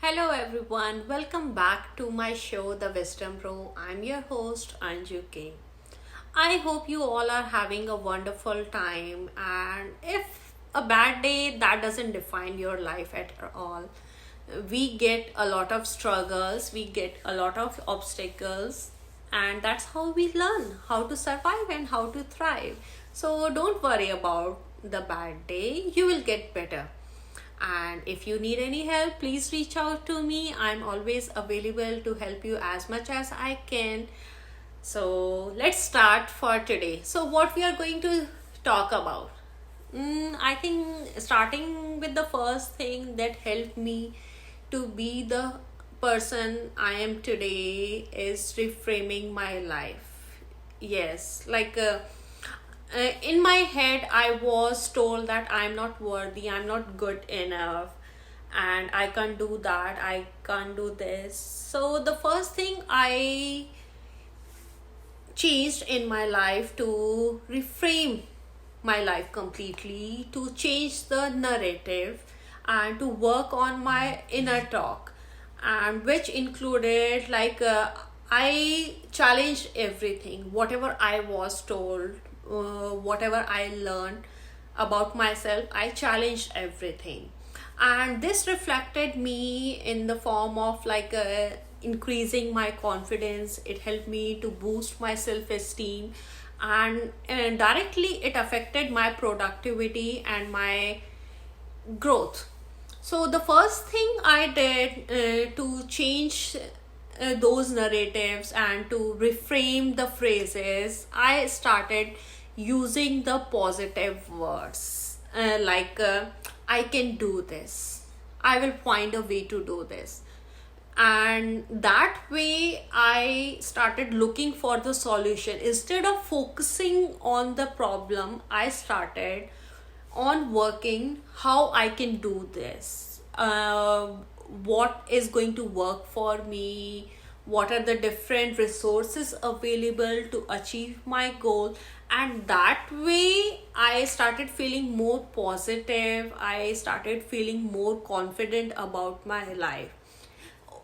Hello everyone, welcome back to my show The Wisdom Row. I'm your host Anju K. I hope you all are having a wonderful time, and if a bad day, that doesn't define your life at all. We get a lot of struggles, we get a lot of obstacles, and that's how we learn how to survive and how to thrive. So don't worry about the bad day, you will get better. And if you need any help, please reach out to me. I'm always available to help you as much as I can. So let's start for today. So, what we are going to talk about? I think starting with the first thing that helped me to be the person I am today is reframing my life. Yes, in my head, I was told that I'm not worthy, I'm not good enough, and I can't do that, I can't do this. So, the first thing I changed in my life to reframe my life completely, to change the narrative, and to work on my inner talk, and which included I challenged everything, whatever I was told, whatever I learned about myself, I challenged everything. And this reflected me in the form of increasing my confidence. It helped me to boost my self-esteem, and directly it affected my productivity and my growth. So the first thing I did to change those narratives and to reframe the phrases, I started using the positive words I can do this, I will find a way to do this. And that way I started looking for the solution. Instead of focusing on the problem, I started on working how I can do this, what is going to work for me, what are the different resources available to achieve my goal. And that way I started feeling more positive, I started feeling more confident about my life.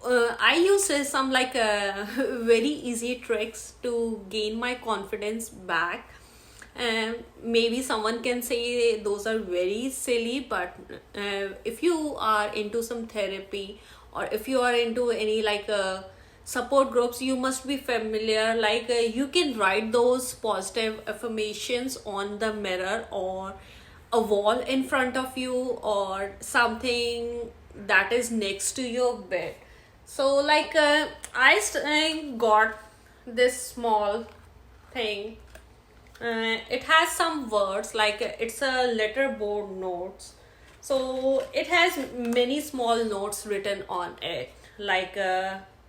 I use some very easy tricks to gain my confidence back. Maybe someone can say those are very silly, but if you are into some therapy, or if you are into any support groups, you must be familiar. You can write those positive affirmations on the mirror or a wall in front of you, or something that is next to your bed. So I got this small thing. It has some words, it's a letterboard notes. So it has many small notes written on it,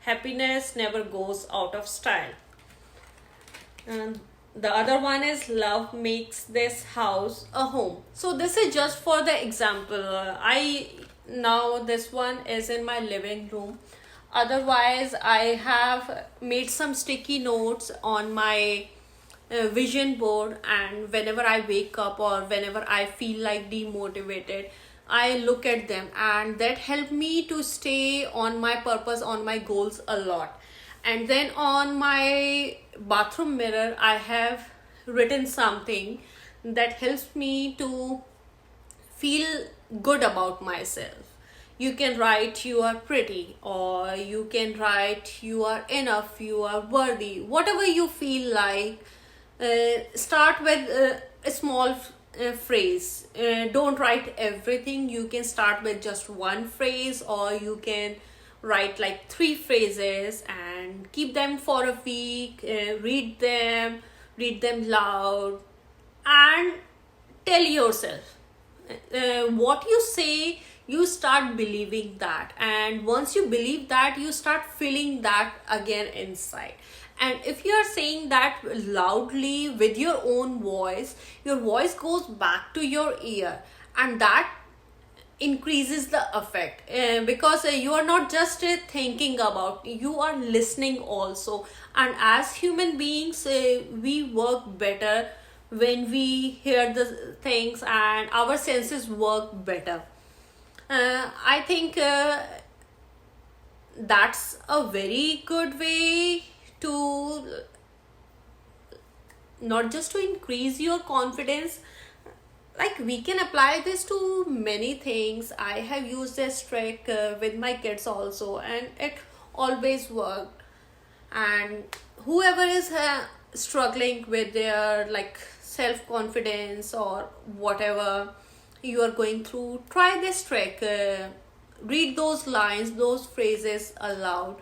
happiness never goes out of style. And the other one is love makes this house a home. So this is just for the example. I Now this one is in my living room. Otherwise, I have made some sticky notes on my vision board, and whenever I wake up or whenever I feel like demotivated, I look at them, and that help me to stay on my purpose, on my goals a lot. And then on my bathroom mirror, I have written something that helps me to feel good about myself. You can write you are pretty, or you can write you are enough, you are worthy, whatever you feel like. Start with a small phrase. Don't write everything. You can start with just one phrase, or you can write like three phrases and keep them for a week. Read them loud, and tell yourself what you say. You start believing that, and once you believe that, you start feeling that again inside. And if you are saying that loudly with your own voice, your voice goes back to your ear, and that increases the effect, because you are not just thinking about, you are listening also. And as human beings, we work better when we hear the things, and our senses work better. I think that's a very good way to not just to increase your confidence. Like, we can apply this to many things. I have used this trick with my kids also, and it always worked. And whoever is struggling with their like self confidence or whatever you are going through, try this trick. Read those lines, those phrases aloud.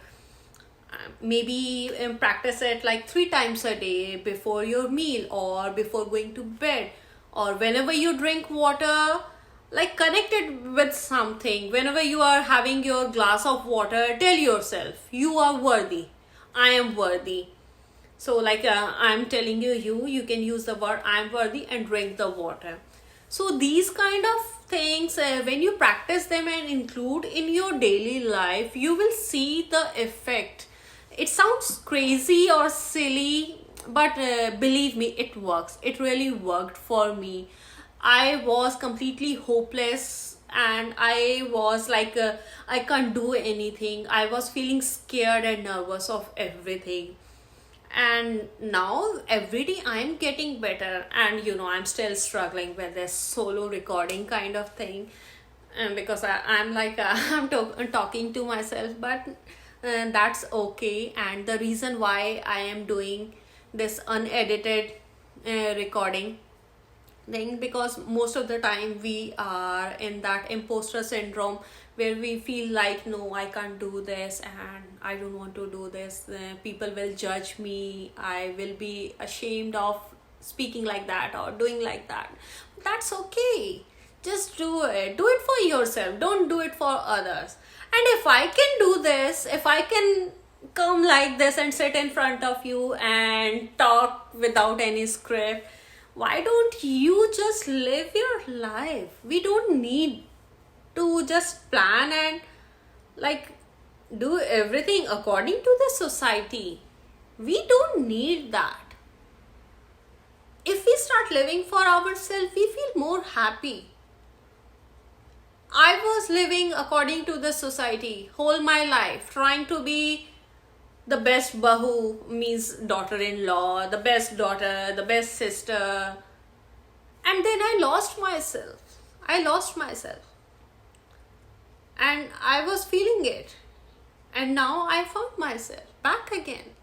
Maybe practice it like 3 times a day, before your meal or before going to bed, or whenever you drink water. Like, connect it with something. Whenever you are having your glass of water, tell yourself you are worthy. I am worthy. So like, I'm telling you can use the word I'm worthy and drink the water. So these kind of things, when you practice them and include in your daily life, you will see the effect. It sounds crazy or silly, but believe me, it works. It really worked for me. I was completely hopeless, and I was like, I can't do anything. I was feeling scared and nervous of everything. And now every day I'm getting better, and I'm still struggling with this solo recording kind of thing. And because I'm like, talking to myself, but that's okay. And the reason why I am doing this unedited recording thing, because most of the time we are in that imposter syndrome, where we feel like, no, I can't do this, and I don't want to do this. People will judge me. I will be ashamed of speaking like that or doing like that. That's okay. Just do it. Do it for yourself. Don't do it for others. And if I can do this, if I can come like this and sit in front of you and talk without any script, why don't you just live your life? We don't need to just plan and like do everything according to the society. We don't need that. If we start living for ourselves, we feel more happy. I was living according to the society whole my life, trying to be the best bahu, means daughter-in-law, the best daughter, the best sister. And then I lost myself. And I was feeling it. And now I found myself back again.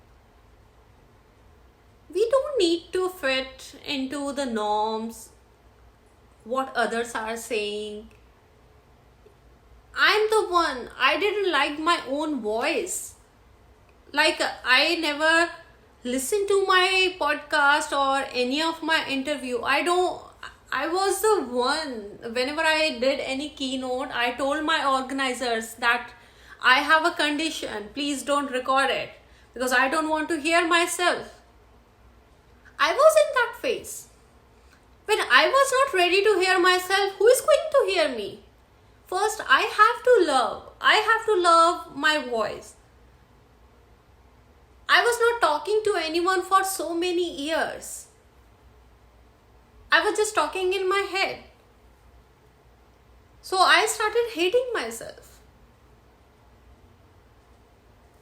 We don't need to fit into the norms, what others are saying. I'm the one. I didn't like my own voice. Like, I never listened to my podcast or any of my interview. I was the one. Whenever I did any keynote, I told my organizers that I have a condition. Please don't record it, because I don't want to hear myself. I was in that phase. When I was not ready to hear myself, who is going to hear me? First, I have to love. I have to love my voice. I was not talking to anyone for so many years. I was just talking in my head. So I started hating myself.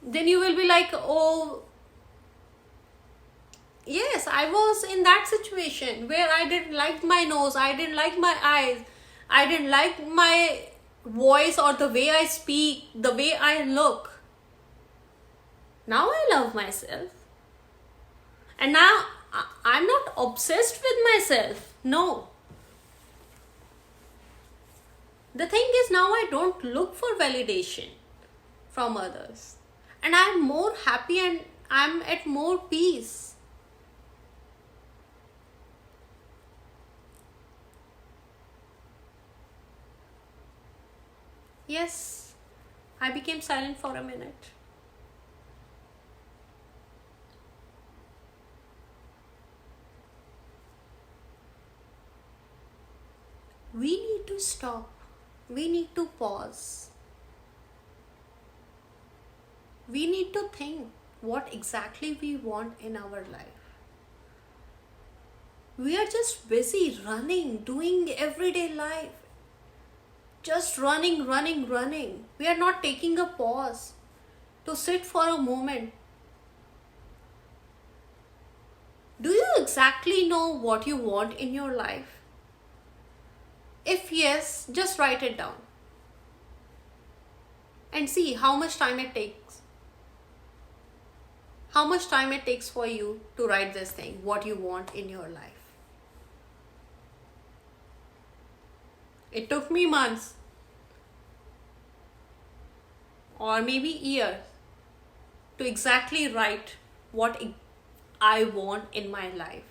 Then you will be like, oh, yes, I was in that situation where I didn't like my nose, I didn't like my eyes, I didn't like my voice or the way I speak, the way I look. Now I love myself. And now I'm not obsessed with myself. No. The thing is, now I don't look for validation from others. And I'm more happy and I'm at more peace. Yes, I became silent for a minute. We need to stop. We need to pause. We need to think what exactly we want in our life. We are just busy running, doing everyday life. Just running. We are not taking a pause. to sit for a moment. Do you exactly know what you want in your life? If yes, just write it down and see how much time it takes. How much time it takes for you to write this thing, what you want in your life. It took me months or maybe years to exactly write what I want in my life.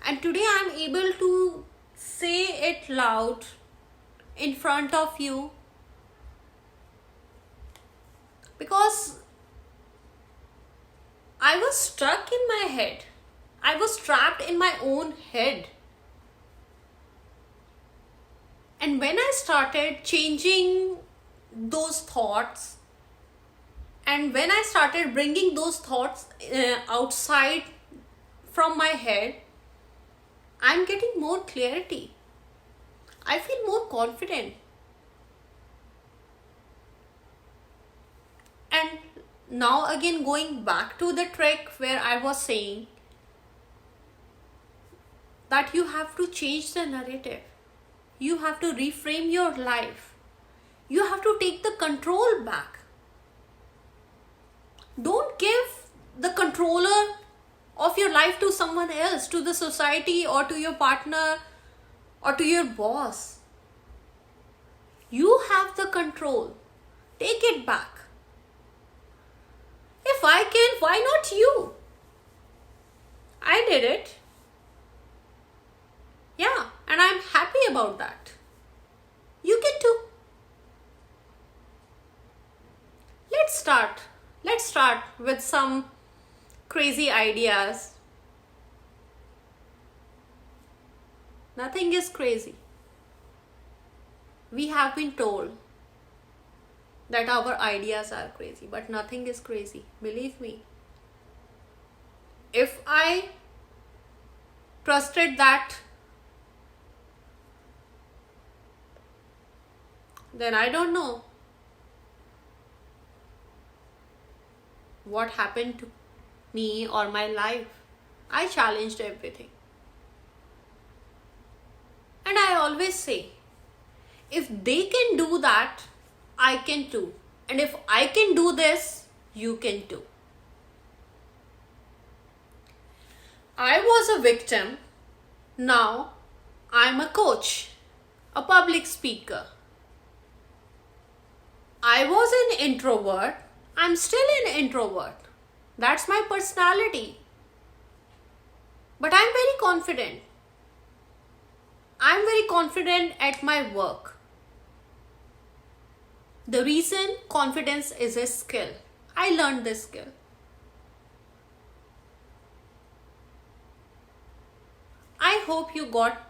And today I'm able to say it loud in front of you because I was stuck in my head. I was trapped in my own head. And when I started changing those thoughts, and when I started bringing those thoughts outside from my head, I'm getting more clarity. I feel more confident. And now again going back to the trick where I was saying that you have to change the narrative. You have to reframe your life. You have to take the control back. Don't give the controller of your life to someone else, to the society or to your partner or to your boss. You have the control. Take it back. If I can, why not you? I did it. Yeah, and I'm happy about that. You can too. Let's start with some crazy ideas. Nothing is crazy. We have been told that our ideas are crazy, but nothing is crazy. Believe me. If I trusted that, then I don't know what happened to me or my life. I challenged everything. And I always say, if they can do that, I can too. And if I can do this, you can too. I was a victim. Now I'm a coach, a public speaker. I was an introvert. I'm still an introvert. That's my personality. But I'm very confident. I'm very confident at my work. The reason confidence is a skill. I learned this skill. I hope you got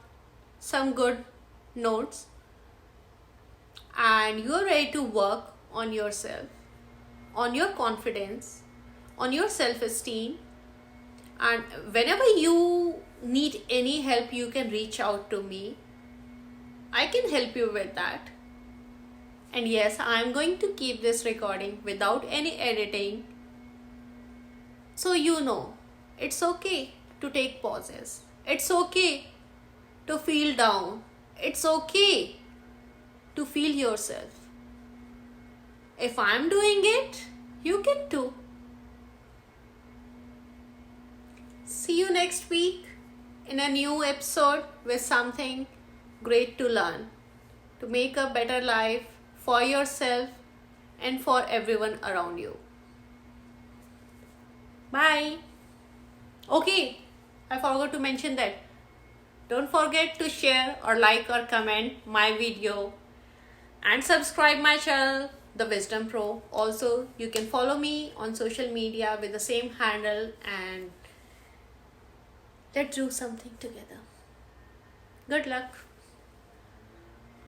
some good notes and you're ready to work on yourself, on your confidence, on your self-esteem. And whenever you need any help, you can reach out to me. I can help you with that. And yes, I'm going to keep this recording without any editing. So you know, it's okay to take pauses. It's okay to feel down. It's okay to feel yourself. If I'm doing it, you can too. See you next week in a new episode with something great to learn to make a better life for yourself and for everyone around you. Bye. Okay, I forgot to mention that. Don't forget to share or like or comment my video and subscribe my channel, The Wisdom Pro. Also, you can follow me on social media with the same handle and let's do something together. Good luck.